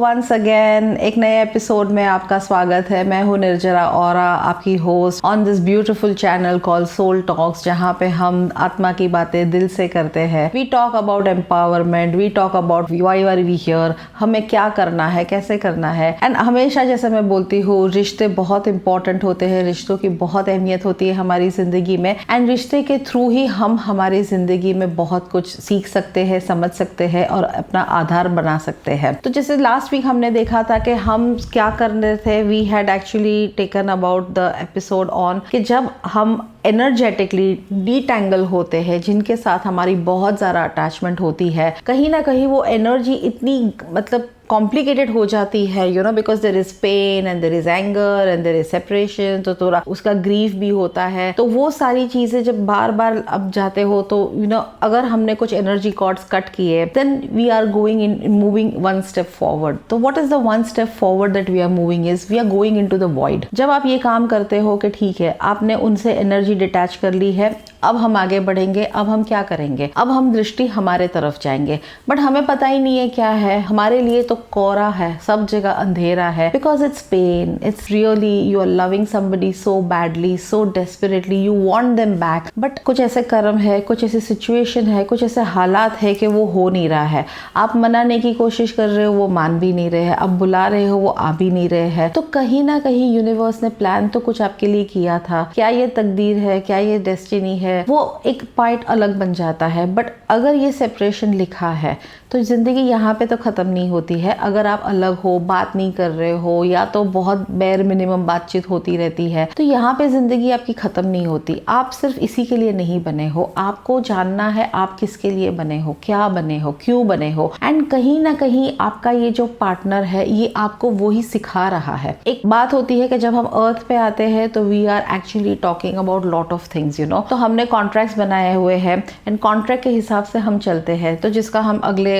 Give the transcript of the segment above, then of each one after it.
Once again एक नए episode में आपका स्वागत है। मैं हूँ निर्जरा औरा, आपकी host on this beautiful channel called soul talks, जहाँ पे हम आत्मा की बातें दिल से करते हैं। We talk about empowerment, we talk about why are we here, हमें क्या करना है, कैसे करना है। एंड हमेशा जैसे मैं बोलती हूँ, रिश्ते बहुत इंपॉर्टेंट होते हैं, रिश्तों की बहुत अहमियत होती है हमारी जिंदगी में। एंड रिश्ते के थ्रू ही हम हमारी जिंदगी में बहुत कुछ सीख सकते हैं, समझ सकते हैं और अपना आधार बना सकते हैं। तो जैसे लास्ट वीक हमने देखा था कि हम क्या कर रहे थे, we had actually taken about the episode on कि जब हम एनर्जेटिकली डिटेंगल होते हैं, जिनके साथ हमारी बहुत ज़्यादा अटैचमेंट होती है, कहीं ना कहीं वो एनर्जी इतनी मतलब कॉम्प्लिकेटेड हो जाती है, you know, because there is pain and there is anger and there is separation, तो थोड़ा उसका ग्रीफ भी होता है। तो वो सारी चीज़ें जब बार बार अब जाते हो तो यू नो, अगर हमने कुछ एनर्जी कॉर्ड्स कट किए, then we are going in moving one step forward. तो what is the one step forward that we are moving is we are going into the void. जब आप ये काम करते हो कि ठीक है, आपने उनसे एनर्जी डिटैच कर ली है, अब हम आगे बढ़ेंगे, अब हम क्या करेंगे, अब हम दृष्टि हमारे तरफ जाएंगे, बट हमें पता ही नहीं है क्या है। हमारे लिए तो कोहरा है, सब जगह अंधेरा है, because it's pain, it's really you are loving somebody so badly, so desperately, you want them back, but कुछ ऐसे कर्म है, कुछ ऐसी सिचुएशन है, कुछ ऐसे हालात है कि वो हो नहीं रहा है। आप मनाने की कोशिश कर रहे हो, वो मान भी नहीं रहे हैं, आप बुला रहे हो, वो आ भी नहीं रहे हैं। तो कहीं ना कहीं यूनिवर्स ने प्लान तो कुछ आपके लिए किया था। क्या ये तकदीर है, क्या ये डेस्टिनी है, वो एक पार्ट अलग बन जाता है। बट अगर ये सेपरेशन लिखा है तो जिंदगी यहाँ पे तो खत्म नहीं होती है। अगर आप अलग हो, बात नहीं कर रहे हो, या तो बहुत बेर मिनिमम बातचीत होती रहती है, तो यहाँ पे जिंदगी आपकी खत्म नहीं होती। आप सिर्फ इसी के लिए नहीं बने हो, आपको जानना है आप किसके लिए बने हो, क्या बने हो, क्यों बने हो। एंड कहीं ना कहीं आपका ये जो पार्टनर है, ये आपको वो ही सिखा रहा है। एक बात होती है कि जब हम अर्थ पे आते हैं तो we are actually talking about lot of things, you know. तो हमने कॉन्ट्रैक्ट्स बनाए हुए हैं एंड कॉन्ट्रैक्ट के हिसाब से हम चलते हैं, तो जिसका हम अगले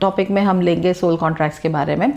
टॉपिक में हम लेंगे सोल कॉन्ट्रैक्ट्स के बारे में।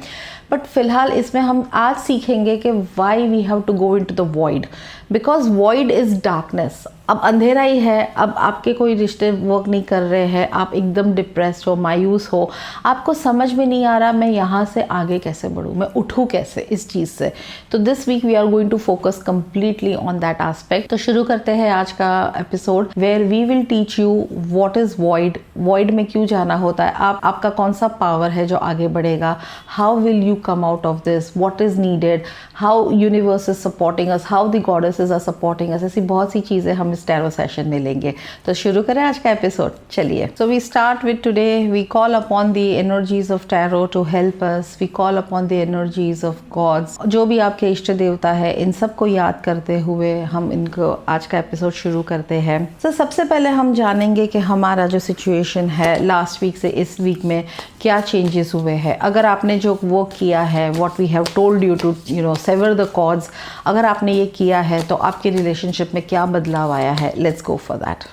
बट फिलहाल इसमें हम आज सीखेंगे कि why we have to go into the void, because void is darkness. अब अंधेरा ही है, अब आपके कोई रिश्ते वर्क नहीं कर रहे हैं, आप एकदम डिप्रेस्ड हो, मायूस हो, आपको समझ में नहीं आ रहा मैं यहाँ से आगे कैसे बढ़ूँ, मैं उठूँ कैसे इस चीज़ से। तो this week we are going to focus completely on that aspect. तो शुरू करते हैं आज का episode, where we will teach you what is void, void में क्यों जाना होता है, आपका कौन सा पावर है जो आगे बढ़ेगा, how will you come out of this, what is needed, how universe is supporting us, how the goddesses are supporting us। ऐसी बहुत सी चीज़ें हम इस टैरो सेशन में लेंगे। तो शुरू करें आज का एपिसोड, चलिए। So we start with today, we call upon the energies of tarot to help us, we call upon the energies of gods। जो भी आपके इष्ट देवता है, इन सब को याद करते हुए हम इनको आज का एपिसोड शुरू करते हैं। तो सबसे पहले हम जानेंगे कि हमारा जो सिचुएशन है लास्ट वीक से इस वीक में क्या चेंजेस हुए हैं। अगर आपने जो वर्क किया है, what we have told you to you know sever the cords, अगर आपने ये किया है तो आपके रिलेशनशिप में क्या बदलाव आया है। Let's go for that.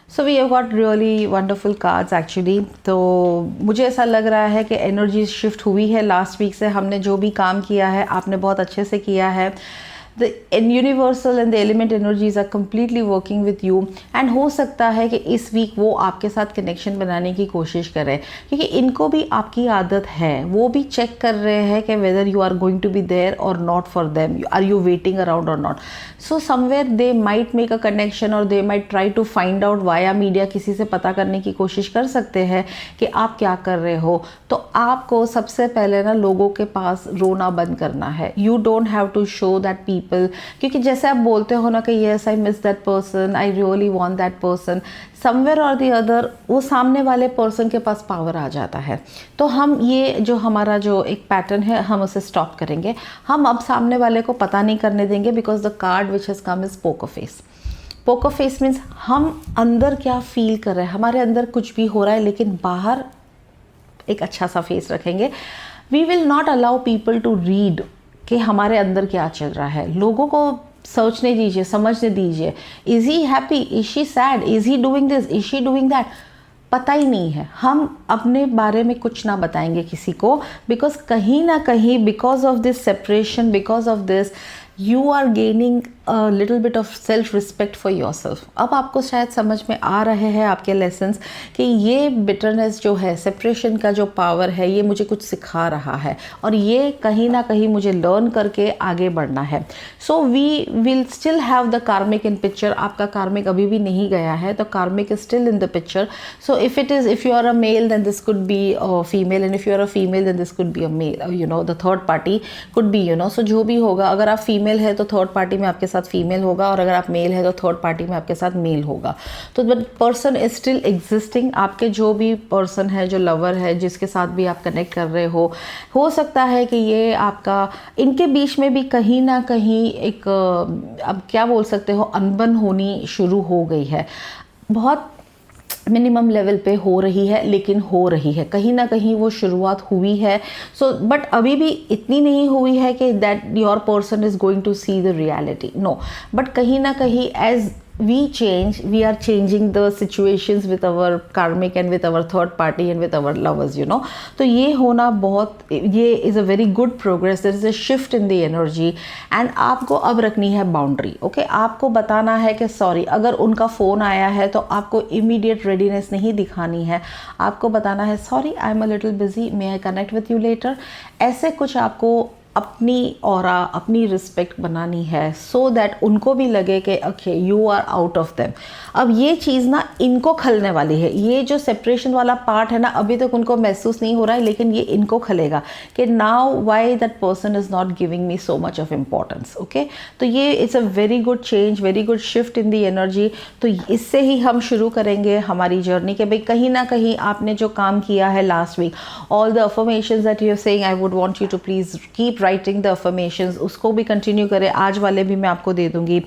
So we have got really wonderful cards actually. तो मुझे ऐसा लग रहा है कि एनर्जी शिफ्ट हुई है लास्ट वीक से। हमने जो भी काम किया है, आपने बहुत अच्छे से किया है। The universal and the element energies are completely working with you, and हो सकता है कि इस वीक वो आपके साथ कनेक्शन बनाने की कोशिश करें, क्योंकि इनको भी आपकी आदत है। वो भी चेक कर रहे हैं कि whether you are going to be there or not for them, are you waiting around or not। So somewhere they might make a connection or they might try to find out via media, किसी से पता करने की कोशिश कर सकते हैं कि आप क्या कर रहे हो। तो आपको सबसे पहले ना लोगों के पास रोना बंद करना है। You don't have to show that people, क्योंकि जैसे आप बोलते हो ना कि yes I miss that person, I really want that person, somewhere और द अदर वो सामने वाले पर्सन के पास पावर आ जाता है। तो हम ये जो हमारा जो एक पैटर्न है, हम उसे स्टॉप करेंगे। हम अब सामने वाले को पता नहीं करने देंगे, because the card which has come is poker face. Poker face means हम अंदर क्या फील कर रहे हैं, हमारे अंदर कुछ भी हो रहा है लेकिन बाहर एक अच्छा सा फेस रखेंगे। We will not allow people to read कि हमारे अंदर क्या चल रहा है। लोगों को सोचने दीजिए, समझने दीजिए। Is he happy, is she said, is he doing this, is she doing that. पता ही नहीं है, हम अपने बारे में कुछ ना बताएंगे किसी को, बिकॉज कहीं ना कहीं because of this separation, because of this you are gaining a little bit of self respect for your self. अब आपको शायद समझ में आ रहे हैं आपके लेसन्स कि ये बिटरनेस जो है, सेपरेशन का जो पावर है, ये मुझे कुछ सिखा रहा है और ये कहीं ना कहीं मुझे लर्न करके आगे बढ़ना है। So we will still have the karmic in picture. आपका कार्मिक अभी भी नहीं गया है, तो karmic is still in the picture. So if you are a male then this could be a female, and if you are a female then this could be a male, you know, the third party could be, you know. So जो भी होगा, अगर आप female है तो third party में आपके साथ फीमेल होगा, और अगर आप मेल है तो थर्ड पार्टी में आपके साथ मेल होगा। तो the person is still existing. आपके जो भी पर्सन है, जो लवर है, जिसके साथ भी आप कनेक्ट कर रहे हो सकता है कि ये आपका, इनके बीच में भी कहीं ना कहीं एक अब क्या बोल सकते हो, अनबन होनी शुरू हो गई है। बहुत मिनिमम लेवल पे हो रही है, लेकिन हो रही है, कहीं ना कहीं वो शुरुआत हुई है। सो बट अभी भी इतनी नहीं हुई है कि that your person is going to see the reality, no. But कहीं ना कहीं as we change, we are changing the situations with our karmic and with our third party and with our lovers, you know। तो ये होना बहुत, ये is a very good progress, there is a shift in the energy। and आपको अब रखनी है boundary, okay. आपको बताना है कि सॉरी, अगर उनका फ़ोन आया है तो आपको इमीडिएट रेडीनेस नहीं दिखानी है, आपको बताना है sorry, I am a little busy, may I connect with you later. ऐसे कुछ आपको अपनी ऑरा, अपनी रिस्पेक्ट बनानी है, सो दैट उनको भी लगे कि okay you are out of them. अब ये चीज़ ना इनको खलने वाली है, ये जो सेपरेशन वाला पार्ट है ना, अभी तक उनको महसूस नहीं हो रहा है, लेकिन ये इनको खलेगा कि now why that person is not giving me so much of importance, okay. तो ये it's a very good change, very good shift in the energy. तो इससे ही हम शुरू करेंगे हमारी जर्नी के भाई कहीं ना कहीं आपने जो काम किया है last week, all the affirmations that you are saying, I would want you to please keep writing the affirmations, उसको भी कंटिन्यू करें। आज वाले भी मैं आपको दे दूंगी।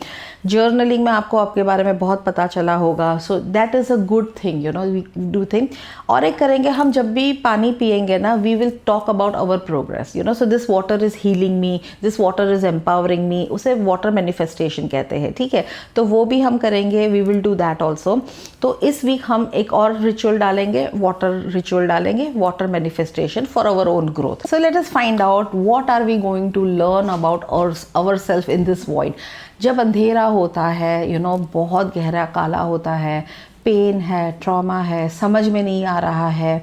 जर्नलिंग में आपको आपके बारे में बहुत पता चला होगा, so that is a good thing, you know, we do thing. और एक करेंगे, हम जब भी पानी पिएंगे ना, we will talk about our progress, you know. So this water is healing me, this water is empowering me, उसे वाटर मैनिफेस्टेशन कहते हैं, ठीक है। तो वो भी हम करेंगे, we will do that also. तो इस वीक हम एक और रिचुअल डालेंगे, वाटर रिचुअल डालेंगे, water manifestation for our own growth. So let us find out what are we going to learn about our self in this void. जब अंधेरा होता है, यू नो, बहुत गहरा काला होता है, पेन है, ट्रॉमा है, समझ में नहीं आ रहा है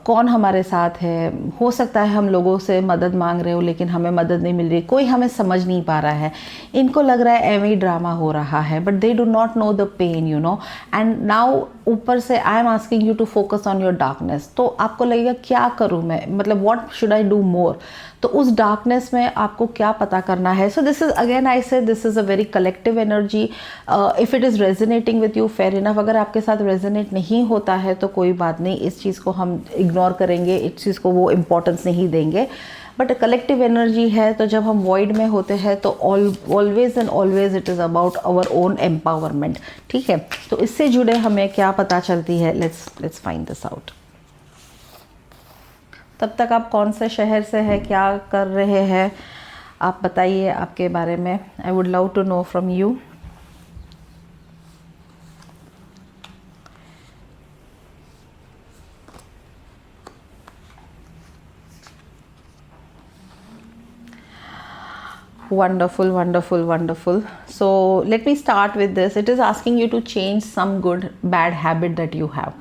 कौन हमारे साथ है। हो सकता है हम लोगों से मदद मांग रहे हो, लेकिन हमें मदद नहीं मिल रही, कोई हमें समझ नहीं पा रहा है, इनको लग रहा है एवं ही ड्रामा हो रहा है, but they do not know the pain, you know. And now ऊपर से I am asking you to focus on your darkness. तो आपको लगेगा क्या करूँ मैं, मतलब what should I do more. तो उस डार्कनेस में आपको क्या पता करना है। So this is again I say this is a very collective energy. If it is resonating with you, fair enough. अगर आपके साथ रेजोनेट नहीं होता है तो कोई बात नहीं, इस चीज़ को हम इग्नोर करेंगे, इस चीज़ को वो इम्पोर्टेंस नहीं देंगे। बट कलेक्टिव एनर्जी है, तो जब हम वॉइड में होते हैं तो always and always it is about our own empowerment, ठीक है। तो इससे जुड़े हमें क्या पता चलती है, लेट्स फाइंड दिस आउट। तब तक आप कौन से शहर से हैं, क्या कर रहे हैं, आप बताइए आपके बारे में। I would love to know from you. Wonderful, wonderful, wonderful. So let me start with this. It is asking you to change some good bad habit that you have.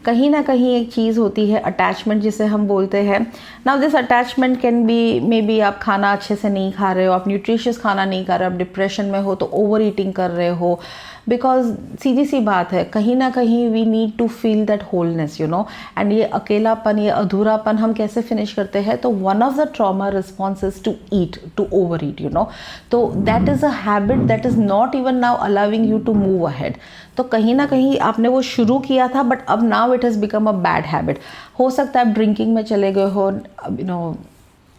कहीं ना कहीं एक चीज़ होती है अटैचमेंट, जिसे हम बोलते हैं। Now this attachment can be, may be आप खाना अच्छे से नहीं खा रहे हो, आप न्यूट्रिशियस खाना नहीं खा रहे हो, आप डिप्रेशन में हो तो ओवर ईटिंग कर रहे हो। बिकॉज सीधी सी बात है, कहीं ना कहीं we need to feel that wholeness, you know. And ये अकेलापन, ये अधूरापन हम कैसे फिनिश करते हैं, तो one of the trauma responses to eat, to overeat, you know. तो that is a habit that is not even now allowing you to move ahead. तो कहीं ना कहीं आपने वो शुरू किया था, बट अब now it has become a bad habit. हो सकता है आप ड्रिंकिंग में चले गए हो, यू नो,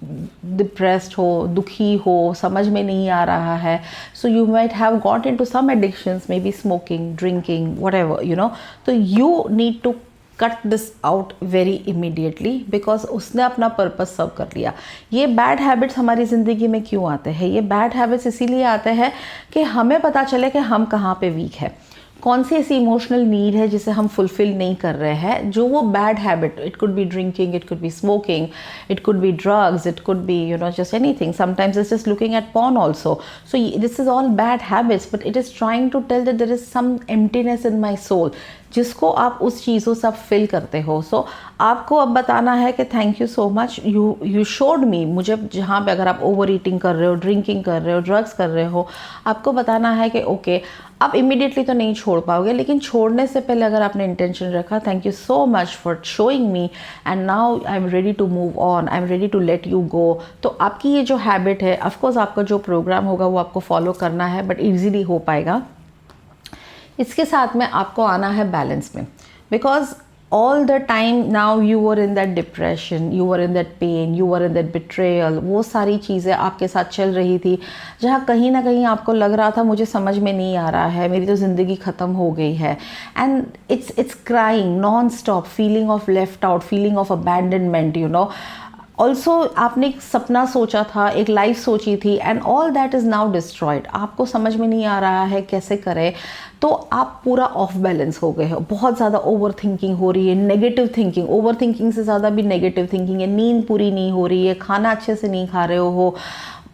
डिप्रेस्ड हो, दुखी हो, समझ में नहीं आ रहा है। So you might have got into some addictions, maybe smoking, drinking, whatever, you know. तो you need to cut this out very immediately, because उसने अपना पर्पस सर्व कर लिया। ये बैड हैबिट्स हमारी ज़िंदगी में क्यों आते हैं? ये बैड हैबिट्स इसीलिए आते हैं कि हमें पता चले कि हम कहाँ पे वीक है। कौन सी ऐसी इमोशनल नीड है जिसे हम फुलफिल नहीं कर रहे हैं, जो वो bad habit, it could be drinking, it could be smoking, it could be drugs, it could be just anything, sometimes it's just looking at porn also. So this is all bad habits, but it is trying to tell that there is some emptiness in my soul, जिसको आप उस चीज़ों से आप fill करते हो. सो आपको अब बताना है कि thank you so much, you showed me. मुझे जहाँ पे अगर आप ओवर ईटिंग कर रहे हो, ड्रिंकिंग कर रहे हो, ड्रग्स कर रहे हो, आपको बताना है कि ओके, आप इमीडिएटली तो नहीं छोड़ पाओगे, लेकिन छोड़ने से पहले अगर आपने इंटेंशन रखा, thank you so much for showing me and now I am ready to move on, I am ready to let you go. तो आपकी ये जो हैबिट है, ऑफकोर्स आपका जो प्रोग्राम होगा वो आपको फॉलो करना है, बट ईजिली हो पाएगा. इसके साथ में आपको आना है बैलेंस में, because all the time now you were in that depression, you were in that pain, you were in that betrayal. वो सारी चीज़ें आपके साथ चल रही थी, जहाँ कहीं ना कहीं आपको लग रहा था मुझे समझ में नहीं आ रहा है, मेरी तो ज़िंदगी ख़त्म हो गई है. And it's crying non stop, feeling of left out, feeling of abandonment, also आपने एक सपना सोचा था, एक लाइफ सोची थी, and all that is now destroyed. आपको समझ में नहीं आ रहा है कैसे करें, तो आप पूरा ऑफ बैलेंस हो गए हो. बहुत ज़्यादा ओवर थिंकिंग हो रही है, नेगेटिव थिंकिंग, ओवर थिंकिंग से ज़्यादा भी नेगेटिव थिंकिंग है, नींद पूरी नहीं हो रही है, खाना अच्छे से नहीं खा रहे हो,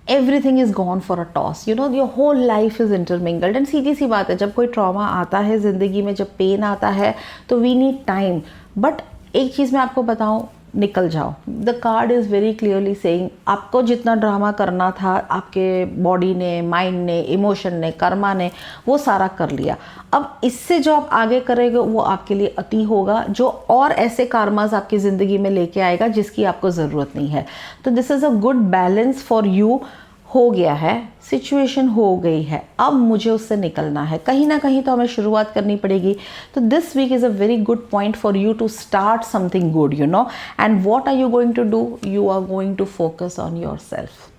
everything is gone for a toss, your whole life is intermingled. And सीधी सी बात है, जब कोई ट्रॉमा आता है ज़िंदगी में, जब पेन आता है, तो वी नीड टाइम. बट एक चीज़ मैं आपको बताऊँ, निकल जाओ. The card is very clearly saying, आपको जितना ड्रामा करना था, आपके बॉडी ने, माइंड ने, इमोशन ने, कर्मा ने, वो सारा कर लिया. अब इससे जो आप आगे करेंगे वो आपके लिए अति होगा, जो और ऐसे कार्मास आपकी ज़िंदगी में लेके आएगा जिसकी आपको ज़रूरत नहीं है. तो this is a good balance for you. हो गया है, सिचुएशन हो गई है, अब मुझे उससे निकलना है. कहीं ना कहीं तो हमें शुरुआत करनी पड़ेगी. तो this week is a very good point for you to start something good, and what are you going to do? You are going to focus on yourself.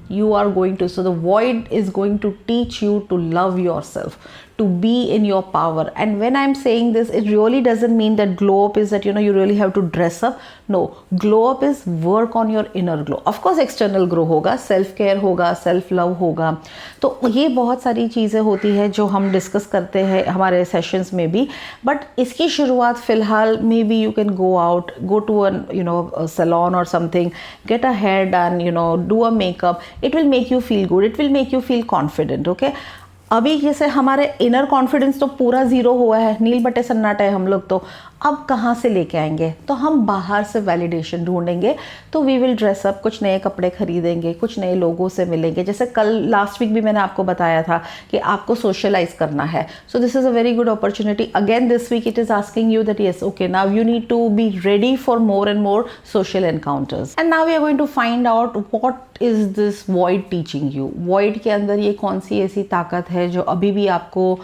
You are going to, so the void is going to teach you to love yourself, to be in your power. And when I'm saying this, it really doesn't mean that glow up is that you really have to dress up. No, glow up is work on your inner glow. Of course external glow होगा, self care होगा, self love होगा. तो ये बहुत सारी चीज़ें होती है जो हम डिस्कस करते हैं हमारे सेशंस में भी. बट इसकी शुरुआत फ़िलहाल maybe you can go out, go to a salon or something, get a hair done, do a makeup. It will make you feel good, it will make you feel confident. Okay, अभी जैसे हमारे inner confidence तो पूरा zero हुआ है, नील बटे सन्नाटा है हम लोग, तो अब कहाँ से लेके आएंगे? तो हम बाहर से वैलिडेशन ढूंढेंगे. तो वी विल ड्रेस अप, कुछ नए कपड़े खरीदेंगे, कुछ नए लोगों से मिलेंगे. जैसे कल लास्ट वीक भी मैंने आपको बताया था कि आपको सोशलाइज करना है. So this is a very good opportunity. Again this week it is asking you that yes, okay, now you need to be ready for more and more social encounters. And now we are going to find out what is this void teaching you. Void के अंदर ये कौन सी ऐसी ताकत है जो अभी भी आपको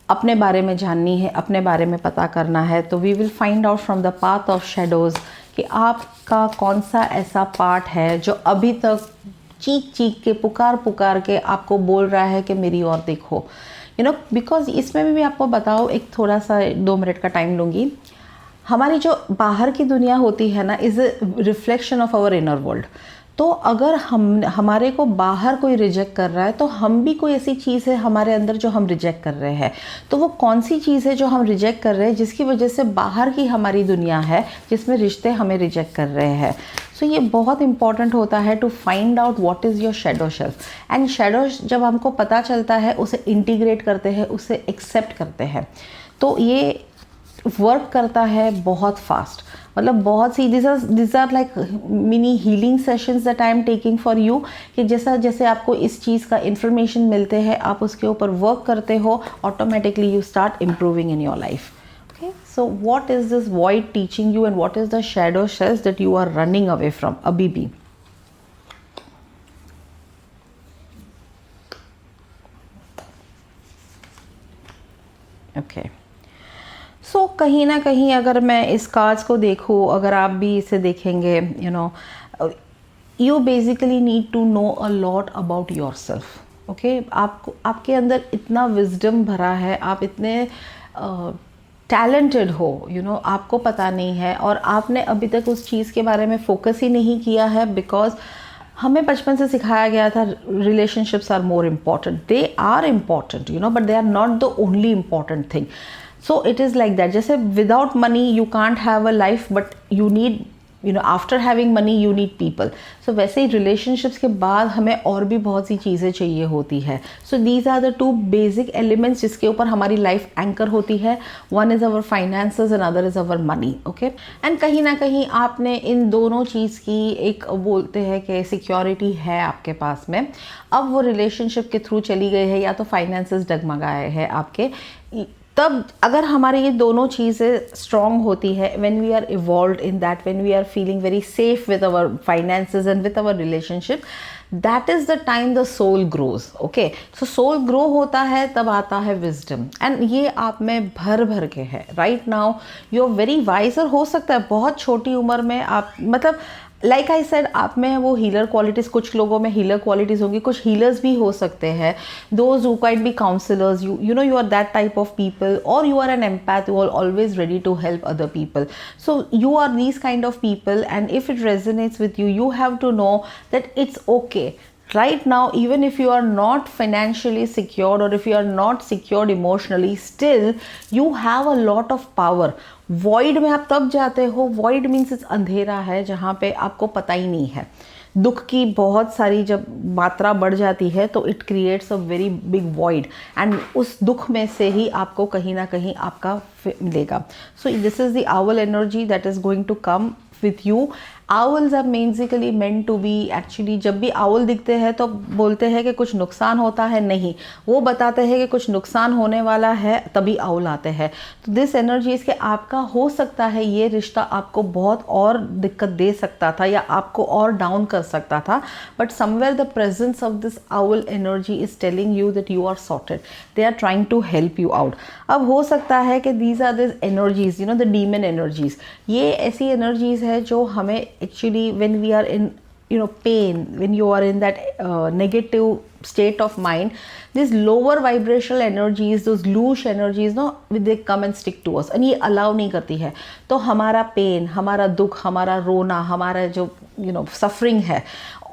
अपने बारे में जाननी है, अपने बारे में पता करना है. तो we will find out from the path of shadows कि आपका कौन सा ऐसा पार्ट है जो अभी तक चीख चीख के, पुकार पुकार के आपको बोल रहा है कि मेरी और देखो. बिकॉज इसमें भी मैं आपको बताऊँ, एक थोड़ा सा 2 मिनट का टाइम लूँगी. हमारी जो बाहर की दुनिया होती है ना, is a reflection of our inner world. तो अगर हमारे को बाहर कोई रिजेक्ट कर रहा है, तो हम भी कोई ऐसी चीज़ है हमारे अंदर जो हम रिजेक्ट कर रहे हैं. तो वो कौन सी चीज़ है जो हम रिजेक्ट कर रहे हैं, जिसकी वजह से बाहर की हमारी दुनिया है जिसमें रिश्ते हमें रिजेक्ट कर रहे हैं. सो ये बहुत इंपॉर्टेंट होता है to find out what is your shadow self. And shadow जब हमको पता चलता है, उसे इंटीग्रेट करते हैं, उसे एक्सेप्ट करते हैं, तो ये वर्क करता है बहुत फास्ट. मतलब बहुत see this are like mini healing sessions that I am taking for you. कि जैसा जैसे आपको इस चीज़ का इन्फॉर्मेशन मिलते हैं, आप उसके ऊपर वर्क करते हो, automatically you start improving in your life. Okay, so what is this void teaching you and what is the shadow selves that you are running away from अभी भी. ओके, सो कहीं ना कहीं अगर मैं इस कार्ड्स को देखूँ, अगर आप भी इसे देखेंगे, you basically need to know a lot about yourself. Okay, आपके अंदर इतना विजडम भरा है, आप इतने टैलेंटेड हो, आपको पता नहीं है, और आपने अभी तक उस चीज़ के बारे में फोकस ही नहीं किया है. बिकॉज हमें बचपन से सिखाया गया था relationships are more important, they are important you know, but they are not the only important thing. So it is like that. जैसे without money you can't have a life, but you need after having money you need people. So वैसे ही relationships के बाद हमें और भी बहुत सी चीज़ें चाहिए होती है. So these are the two basic elements जिसके ऊपर हमारी लाइफ एंकर होती है. One is our finances and other is our money. Okay, and कहीं ना कहीं आपने इन दोनों चीज़ की एक बोलते हैं कि सिक्योरिटी है आपके पास में. अब वो रिलेशनशिप के थ्रू चली गई है या तो फाइनेंसेस डगमगाए हैं आपके, तब अगर हमारी ये दोनों चीज़ें स्ट्रॉन्ग होती है, when we are evolved in that, when we are feeling very safe with our finances and with our relationship, that is the time the soul grows. Okay, so soul grow होता है तब आता है wisdom, and ये आप में भर भर के है. Right now you are very wise. और हो सकता है बहुत छोटी उम्र में आप मतलब लाइक आई सेड आप में वो हीलर क्वालिटीज़, कुछ लोगों में हीलर क्वालिटीज़ होंगी, कुछ हीलर्स भी हो सकते हैं. Those who might be counsellors, you know you are that type of people, और you are an empath, you are always ready to help other people. So you are these kind of people, and if it resonates with you, you have to know that it's okay. Right now, even if you are not financially secured or if you are not secured emotionally, still you have a lot of power. Void में आप तब जाते हो, void means it's अंधेरा है जहाँ पे आपको पता ही नहीं है. दुख की बहुत सारी जब मात्रा बढ़ जाती है तो it creates a very big void, and उस दुख में से ही आपको कहीं ना कहीं आपका मिलेगा. So this is the owl energy that is going to come with you. Owls are basically meant to be, actually जब भी आउल दिखते हैं तो बोलते हैं कि कुछ नुकसान होता है, नहीं, वो बताते हैं कि कुछ नुकसान होने वाला है तभी आउल आते हैं. तो दिस एनर्जी इसके आपका हो सकता है ये रिश्ता आपको बहुत और दिक्कत दे सकता था या आपको और डाउन कर सकता था, but somewhere the presence of this owl energy is telling you that you are sorted, they are trying to help you out. अब हो सकता है कि these are this energies, you know the demon energies, ये ऐसी energies है जो हमें actually when we are in pain, when you are in that negative state of mind, these lower vibrational energies, those loose energies, no, they come and stick to us, and ये allow नहीं करती है. तो हमारा pen, हमारा दुख, हमारा रोना, हमारा जो suffering है,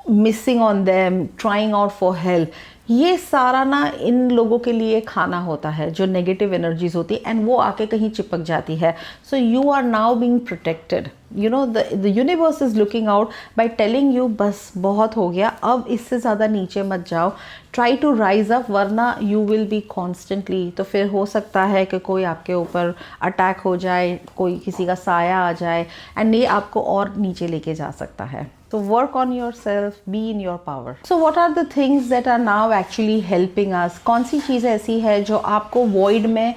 missing on them, trying out for help, ये सारा ना इन लोगों के लिए खाना होता है जो नेगेटिव एनर्जीज होती है, एंड वो आके कहीं चिपक जाती है. So you are now being protected. You know the universe is looking out by telling you बस बहुत हो गया, अब इससे ज़्यादा नीचे मत जाओ, ट्राई टू राइज अप, वरना यू विल बी कॉन्स्टेंटली. तो फिर हो सकता है कि कोई आपके ऊपर अटैक हो जाए, कोई किसी का साया आ जाए, एंड ये आपको और नीचे लेके जा सकता है. So work on yourself, be in your power. So what are the things that are now actually helping us? कौन सी चीज़ ऐसी है जो आपको void में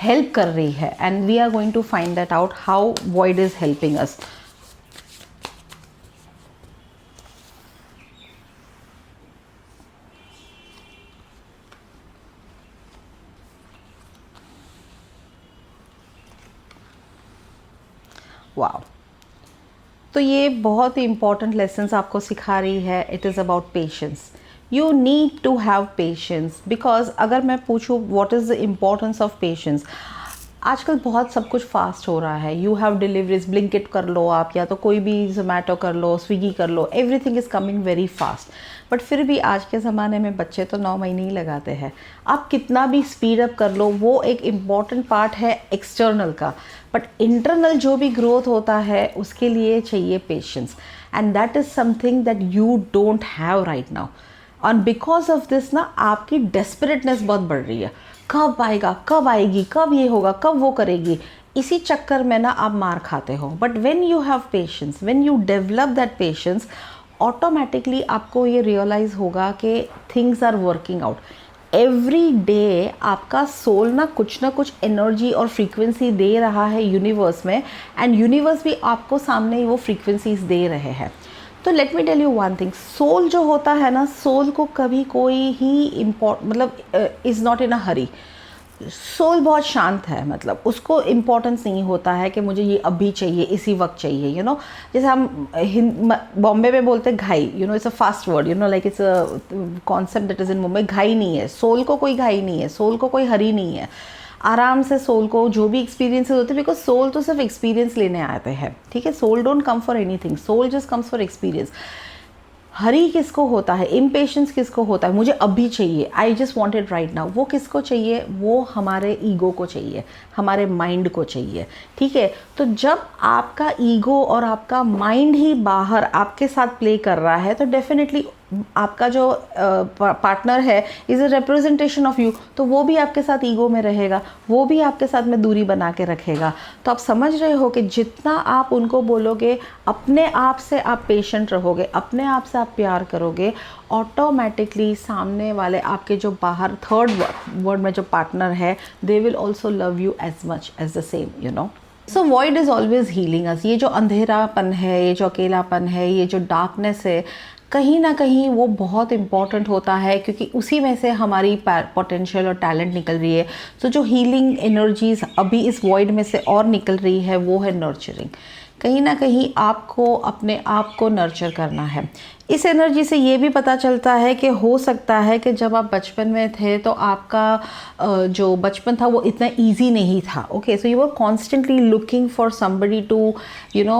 help कर रही है? And we are going to find that out, how void is helping us. Wow. तो ये बहुत ही इंपॉर्टेंट लेसन्स आपको सिखा रही है. It is about patience. You need to have patience, because अगर मैं पूछूँ what is the importance of patience, आजकल बहुत सब कुछ फास्ट हो रहा है. यू हैव डिलीवरीज, ब्लिंकिट कर लो आप, या तो कोई भी जोमेटो कर लो, स्विगी कर लो, everything is coming very fast. But फिर भी आज के ज़माने में बच्चे तो 9 महीने ही लगाते हैं. आप कितना भी स्पीड अप कर लो, वो एक इम्पॉर्टेंट पार्ट है एक्सटर्नल का, बट इंटरनल जो भी ग्रोथ होता है उसके लिए चाहिए patience, and that is something that you don't have right now. और बिकॉज ऑफ दिस ना आपकी डेस्परेटनेस बहुत बढ़ रही है. कब आएगा, कब आएगी, कब ये होगा, कब वो करेगी, इसी चक्कर में ना आप मार खाते हो. But when you have patience, when you develop that patience, automatically आपको ये रियलाइज़ होगा कि things are working out. Every day आपका सोल ना कुछ एनर्जी और फ्रीक्वेंसी दे रहा है यूनिवर्स में, एंड यूनिवर्स भी आपको सामने वो फ्रीक्वेंसीज दे रहे हैं. तो let me tell you one thing, soul जो होता है ना, सोल को कभी कोई ही मतलब is not in a hurry. Soul बहुत शांत है, मतलब उसको इम्पोर्टेंस नहीं होता है कि मुझे ये अभी चाहिए, इसी वक्त चाहिए. यू नो जैसे हम बॉम्बे में बोलते हैं घाई, you know it's a fast word, you know like it's a concept that is in Mumbai. घाई नहीं है, सोल को कोई घाई नहीं है, सोल को कोई हरी नहीं है. आराम से सोल को जो भी एक्सपीरियंसेस होते हैं, बिकॉज सोल तो सिर्फ एक्सपीरियंस लेने आते हैं, ठीक है. Soul don't come for anything, soul just comes for experience. Hurry किसको होता है, इम्पेशेंस किसको होता है, मुझे अभी चाहिए, I just want it right now, वो किसको चाहिए, वो हमारे ईगो को चाहिए, हमारे माइंड को चाहिए। ठीक है, तो जब आपका ईगो और आपका माइंड ही बाहर आपके साथ प्ले कर रहा है तो डेफिनेटली आपका जो पार्टनर है is a representation of you, तो वो भी आपके साथ ईगो में रहेगा, वो भी आपके साथ में दूरी बना के रखेगा। तो आप समझ रहे हो कि जितना आप उनको बोलोगे, अपने आप से आप पेशेंट रहोगे, अपने आप से आप प्यार करोगे, ऑटोमेटिकली सामने वाले आपके जो बाहर थर्ड वर्ड में जो पार्टनर है, they will also love you as much as the same, you know. So void is always healing us. ये जो अंधेरापन है, ये जो अकेलापन है, ये जो डार्कनेस है, कहीं ना कहीं वो बहुत इम्पॉर्टेंट होता है, क्योंकि उसी में से हमारी पोटेंशियल और टैलेंट निकल रही है। तो जो हीलिंग एनर्जीज अभी इस वॉइड में से और निकल रही है वो है नर्चरिंग। कहीं ना कहीं आपको अपने आप को नर्चर करना है। इस एनर्जी से ये भी पता चलता है कि हो सकता है कि जब आप बचपन में थे तो आपका जो बचपन था वो इतना इजी नहीं था। Okay, so you are constantly looking for somebody to you know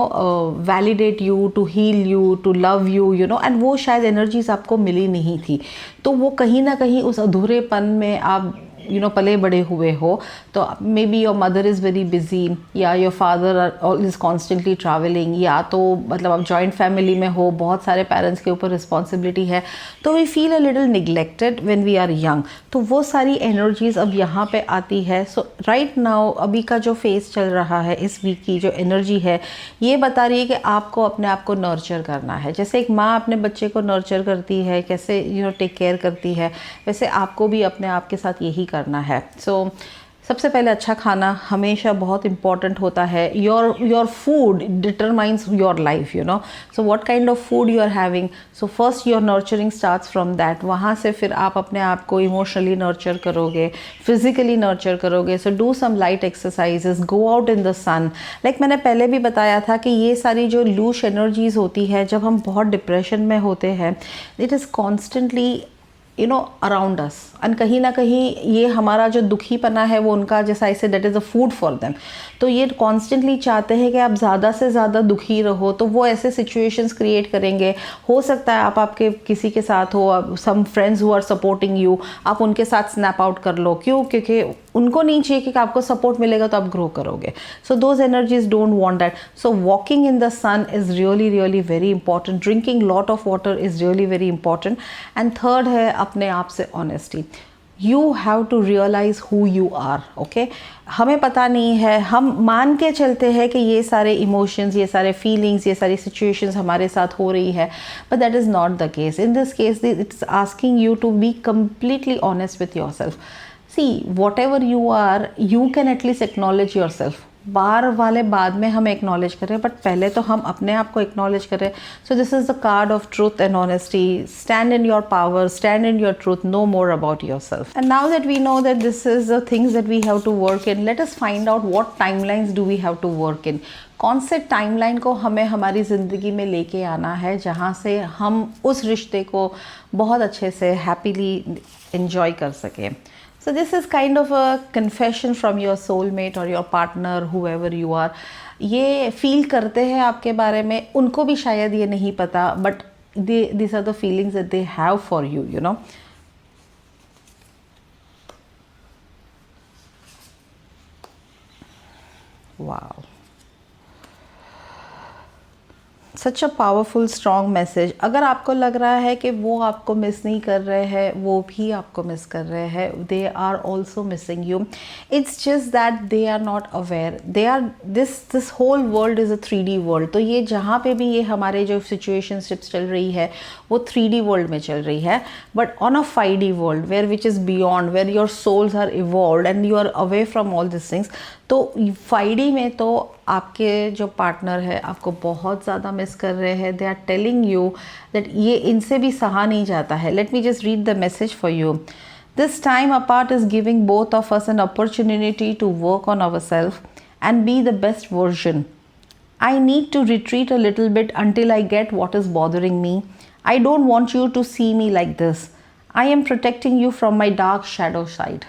validate you, to heal you, to love you, you know, and वो शायद एनर्जीज आपको मिली नहीं थी। तो वो कहीं ना कहीं उस अधूरेपन में आप पले बड़े हुए हो। तो maybe your mother is very busy, या your father is constantly travelling, या तो मतलब आप जॉइंट फैमिली में हो, बहुत सारे पेरेंट्स के ऊपर रिस्पॉन्सिबिलिटी है, तो we feel a little neglected when we are young. तो वो सारी एनर्जीज अब यहाँ पे आती है। सो राइट नाउ अभी का जो फेज चल रहा है, इस वीक की जो एनर्जी है, ये बता रही है कि आपको अपने आप को नर्चर करना है। जैसे एक माँ अपने बच्चे को नर्चर करती है, कैसे टेक केयर करती है, वैसे आपको भी अपने आप के साथ यही करना है। सो सबसे पहले अच्छा खाना हमेशा बहुत इंपॉर्टेंट होता है। Your food determines your life, you know. So what kind of food you are having, so first your nurturing starts from that. वहाँ से फिर आप अपने आप को इमोशनली नर्चर करोगे, फिजिकली नर्चर करोगे। So do some light exercises, go out in the sun. Like मैंने पहले भी बताया था कि ये सारी जो लूश एनर्जीज होती है, जब हम बहुत डिप्रेशन में होते हैं, it is constantly around us, and कहीं ना कहीं ये हमारा जो दुखीपना है वो उनका, जैसा ऐसे that is a food for them. तो ये कॉन्स्टेंटली चाहते हैं कि आप ज़्यादा से ज़्यादा दुखी रहो, तो वो ऐसे सिचुएशंस क्रिएट करेंगे। हो सकता है आप आपके किसी के साथ हो, some friends who are supporting you, आप उनके साथ स्नैप आउट कर लो। क्यों? क्योंकि उनको नहीं चाहिए कि आपको सपोर्ट मिलेगा तो आप ग्रो करोगे। So those energies don't want that. So walking in the sun is really very important. Drinking lot of water is really very important. And third है अपने आप से honesty. You have to realise who you are. Okay, हमें पता नहीं है, हम मान के चलते हैं कि ये सारे इमोशंस, ये सारे फीलिंग्स, ये सारी सिचुएशंस हमारे साथ हो रही है, but that is not the case. In this case it's asking you to be completely honest with yourself. See, whatever you are, you can at least acknowledge yourself. बार वाले बाद में हम एक्नॉलेज करें, बट पहले तो हम अपने आप को एक्नॉलेज करें। So this is the card of truth and honesty. Stand in your power, stand in your truth, know more about yourself. And now that we know that this is the things that we have to work in, let us find out what timelines do we have to work in. कौन से timeline को हमें हमारी ज़िंदगी में लेके आना है, जहाँ से हम उस रिश्ते को बहुत अच्छे से हैप्पीली एंजॉय कर सकें। So this is kind of a confession from your soulmate or your partner, whoever you are. ये फील करते हैं आपके बारे में, उनको भी शायद ये नहीं पता, but these are the feelings that they have for you, you know. Wow. Such a powerful strong message. अगर आपको लग रहा है कि वो आपको मिस नहीं कर रहे हैं, वो भी आपको मिस कर रहे हैं, they are also missing you. It's just that they are not aware. They are this whole world is a 3D world. तो ये जहाँ पे भी ये हमारे जो सिचुएशनशिप्स चल रही है वो 3D वर्ल्ड में चल रही है, but on a 5D world where which is beyond, where your souls are evolved and you are away from all this things. तो 5D में तो आपके जो पार्टनर है आपको बहुत ज़्यादा मिस कर रहे हैं। They are telling you that ये इनसे भी सहा नहीं जाता है। Let me just read the message for you. This time apart is giving both of us an opportunity to work on our self and be the best version. I need to retreat a little bit until I get what is bothering me. I don't want you to see me like this. I am protecting you from my dark shadow side.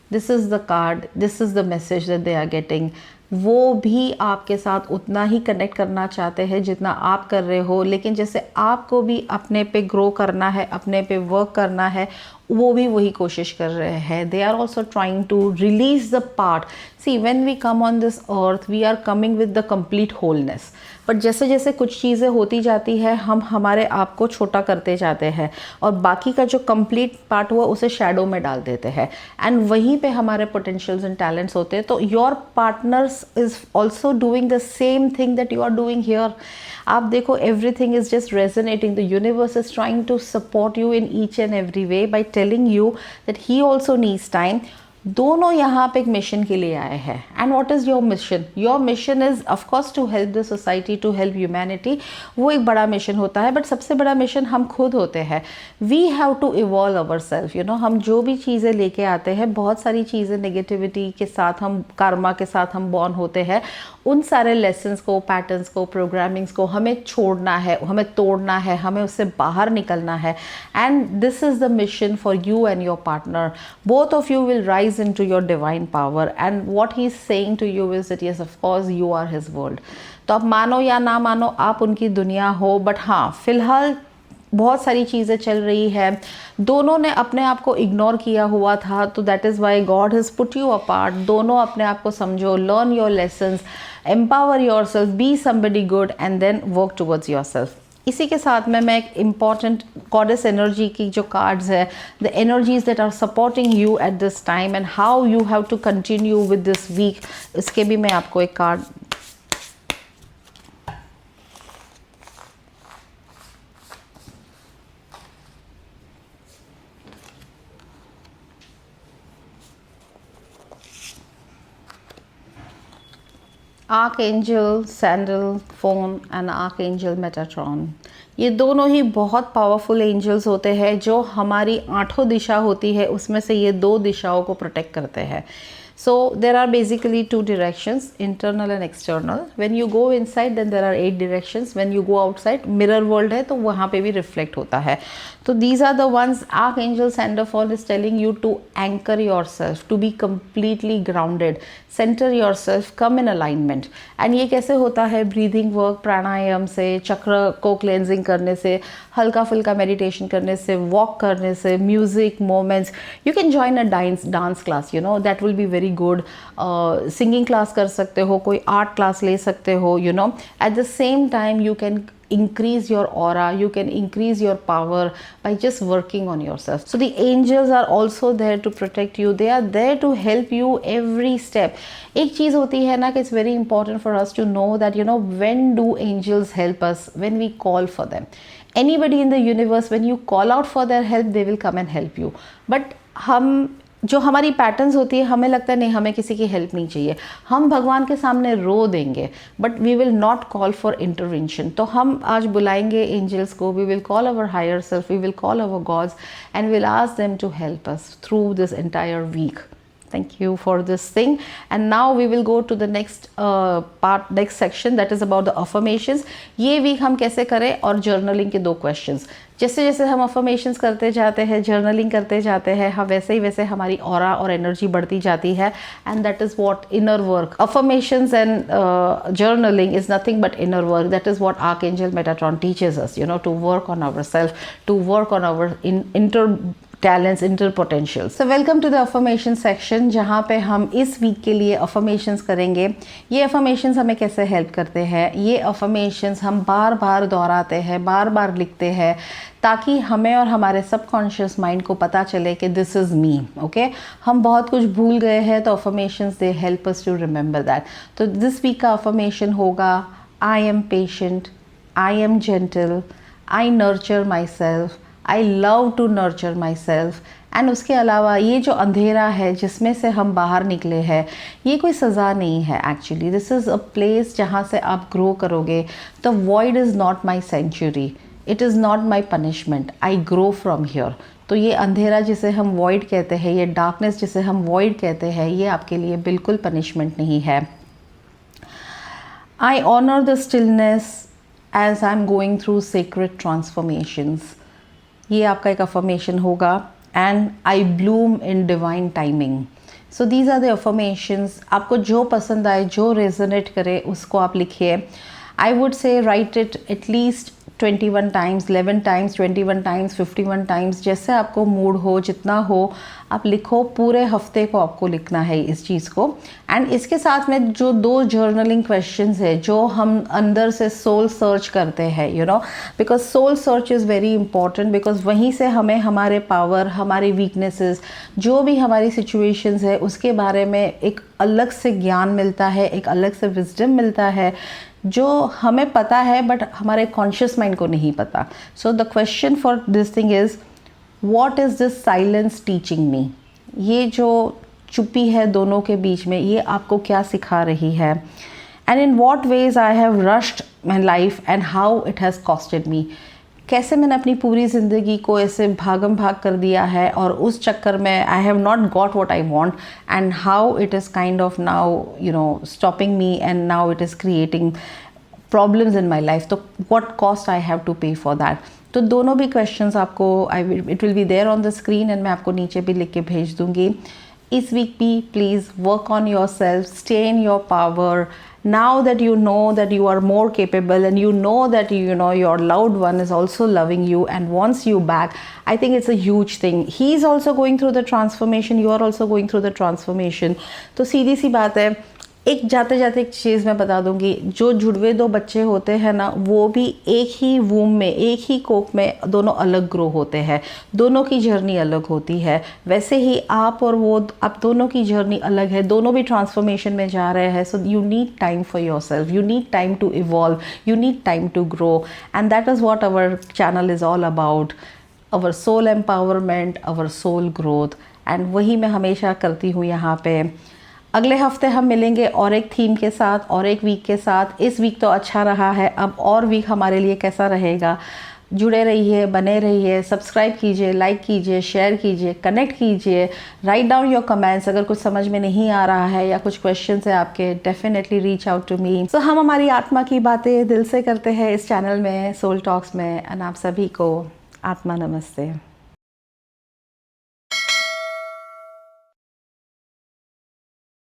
This is the card, this is the message that they are getting. वो भी आपके साथ उतना ही connect करना चाहते हैं जितना आप कर रहे हो, लेकिन जैसे आपको भी अपने पे ग्रो करना है, अपने पे वर्क करना है, वो भी वही कोशिश कर रहे हैं. They are also trying to release the part. See when we come on this earth we are coming with the complete wholeness, but जैसे जैसे कुछ चीज़ें होती जाती है हम हमारे आप को छोटा करते जाते हैं और बाकी का जो कंप्लीट पार्ट हुआ उसे शैडो में डाल देते हैं, एंड वहीं पे हमारे पोटेंशियल्स एंड टैलेंट्स होते हैं. तो your partners is also doing the same thing that you are doing here. आप देखो, everything is just resonating. The universe is trying to support you in each and every way by telling you that he also needs time. दोनों यहाँ पे एक mission के लिए आए हैं. And what is your mission? Your mission is of course to help the society, to help humanity. वो एक बड़ा मिशन होता है, बट सबसे बड़ा मिशन हम खुद होते हैं. We have to evolve our self. You know, हम जो भी चीज़ें लेके आते हैं, बहुत सारी चीज़ें नेगेटिविटी के साथ, हम कार्मा के साथ हम बॉर्न होते हैं. उन सारे लेसन्स को, पैटर्न्स को, प्रोग्रामिंग्स को हमें छोड़ना है, हमें तोड़ना है, हमें उससे बाहर निकलना है. And this is the mission for you and your partner. Both of you will rise into your divine power, and what he is saying to you is that yes, of course you are his world. तो आप मानो या ना मानो, आप उनकी दुनिया हो. बट हाँ, फिलहाल बहुत सारी चीज़ें चल रही है. दोनों ने अपने आप को इग्नोर किया हुआ था, तो that is why God has put you apart. दोनों अपने आप को समझो, learn your lessons, empower yourself, be somebody good, and then work towards yourself. इसी के साथ में मैं एक इम्पॉर्टेंट गॉडेस एनर्जी की जो कार्ड्स है, the energies that are supporting you at this time and how you have to continue with this week, इसके भी मैं आपको एक card. Archangel Sandalphon and archangel Metatron, ये दोनों ही बहुत पावरफुल एंजल्स होते हैं जो हमारी 8 दिशा होती है उसमें से ये 2 दिशाओं को प्रोटेक्ट करते हैं. So there are basically 2 directions, internal and external. When you go inside then there are 8 directions. When you go outside, mirror world है तो वहाँ पे भी reflect होता है. So these are the ones Archangel Sandalphon is telling you to anchor yourself, to be completely grounded, center yourself, come in alignment. And ये कैसे होता है? breathing work, प्राणायाम से, चक्र को cleansing करने से, हल्का फुल्का meditation करने से, walk करने से, music, moments. You can join a dance class, you know, that will be very good. Singing class कर सकते हो, कोई art class ले सकते हो, you know. At the same time you can increase your aura, you can increase your power by just working on yourself. So the angels are also there to protect you. They are there to help you every step. एक चीज़ होती है ना कि it's very important for us to know that, you know, when do angels help us? When we call for them. Anybody in the universe, when you call out for their help, they will come and help you. But हम जो हमारी patterns होती है, हमें लगता है नहीं, हमें किसी की हेल्प नहीं चाहिए, हम भगवान के सामने रो देंगे, but we will not call for intervention. तो हम आज बुलाएंगे एंजल्स को, we will call our higher self, we will call our gods and will ask them to help us through this entire week. Thank you for this thing. And now we will go to the next part, next section, that is about the affirmations. ये week हम कैसे करें, और journaling के 2 questions. जैसे जैसे हम affirmations करते जाते हैं, जर्नलिंग करते जाते हैं, हम वैसे ही वैसे हमारी ऑरा और एनर्जी बढ़ती जाती है. And that is what inner work, affirmations and journaling is nothing but inner work. That is what archangel Metatron teaches us, you know, to work on our self, to work on our inter talents, inter potential. So welcome to the affirmation section, जहाँ पे हम इस week के लिए affirmations करेंगे. ये affirmations हमें कैसे हेल्प करते हैं? ये अफर्मेशंस हम बार बार दोहराते हैं, बार बार लिखते हैं, ताकि हमें और हमारे सबकॉन्शियस माइंड को पता चले कि दिस इज़ मी. ओके, हम बहुत कुछ भूल गए हैं, तो affirmations they help us to remember that. तो दिस वीक का अफर्मेशन होगा, I am patient, I am gentle, I nurture my self, I love to nurture my self. And उसके अलावा ये जो अंधेरा है जिसमें से हम बाहर निकले हैं, ये कोई सज़ा नहीं है. Actually this is a place जहाँ से आप ग्रो करोगे. The void is not my sanctuary, it is not my punishment, I grow from here. तो ये अंधेरा जिसे हम वॉइड कहते हैं, ये डार्कनेस जिसे हम वॉइड कहते हैं, ये आपके लिए बिल्कुल पनिशमेंट नहीं है. I honour the stillness as I am going through secret transformations. ये आपका एक अफर्मेशन होगा. And I bloom in divine timing. So these are the affirmations. आपको जो पसंद आए, जो रेजोनेट करे, उसको आप लिखिए। I would say right it at least 21 times, 11 times, 21 times, 51 times, जैसे आपको मूड हो, जितना हो आप लिखो। पूरे हफ्ते को आपको लिखना है इस चीज़ को। एंड इसके साथ में जो 2 जर्नलिंग क्वेश्चंस है जो हम अंदर से सोल सर्च करते हैं, you know, because soul search is very important, because वहीं से हमें हमारे पावर, हमारी वीकनेसेस, जो भी हमारी सिचुएशंस है उसके बारे में एक अलग से ज्ञान मिलता है, एक अलग से विजडम मिलता है जो हमें पता है बट हमारे कॉन्शियस माइंड को नहीं पता। So the question for this thing is, what is this silence teaching me? ये जो चुप्पी है दोनों के बीच में, ये आपको क्या सिखा रही है? And in what ways I have rushed my life and how it has costed मी? कैसे मैंने अपनी पूरी ज़िंदगी को ऐसे भागम भाग कर दिया है और उस चक्कर में I have not got what I want, and how it is kind of now, you know, stopping me, and now it is creating problems in my life. तो what cost I have to pay for that? तो दोनों भी questions आपको it will be there on the screen, and मैं आपको नीचे भी लिख के भेज दूंगी। इस वीक भी please work on your self, stay in your power. Now that you know that you are more capable, and you know that your loved one is also loving you and wants you back, I think it's a huge thing. He is also going through the transformation, you are also going through the transformation. तो सीधी सी बात है, एक जाते जाते एक चीज़ मैं बता दूंगी, जो जुड़वे 2 बच्चे होते हैं ना, वो भी एक ही वूम में, एक ही कोख में दोनों अलग ग्रो होते हैं, दोनों की जर्नी अलग होती है। वैसे ही आप और वो, आप दोनों की जर्नी अलग है, दोनों भी ट्रांसफॉर्मेशन में जा रहे हैं। So you need time for your self, you need time to evolve, you need time to grow, and that is what our channel is all about, our soul empowerment, our soul growth. And वही मैं हमेशा करती हूँ यहाँ पे। अगले हफ्ते हम मिलेंगे और एक थीम के साथ और एक वीक के साथ। इस वीक तो अच्छा रहा है, अब और वीक हमारे लिए कैसा रहेगा? जुड़े रहिए, बने रहिए, सब्सक्राइब कीजिए, लाइक कीजिए, शेयर कीजिए, कनेक्ट कीजिए, राइट डाउन योर कमेंट्स। अगर कुछ समझ में नहीं आ रहा है या कुछ क्वेश्चन है आपके, definitely reach out to me. So हम हमारी आत्मा की बातें दिल से करते हैं इस चैनल में, सोल टॉक्स में। एंड आप सभी को आत्मा नमस्ते।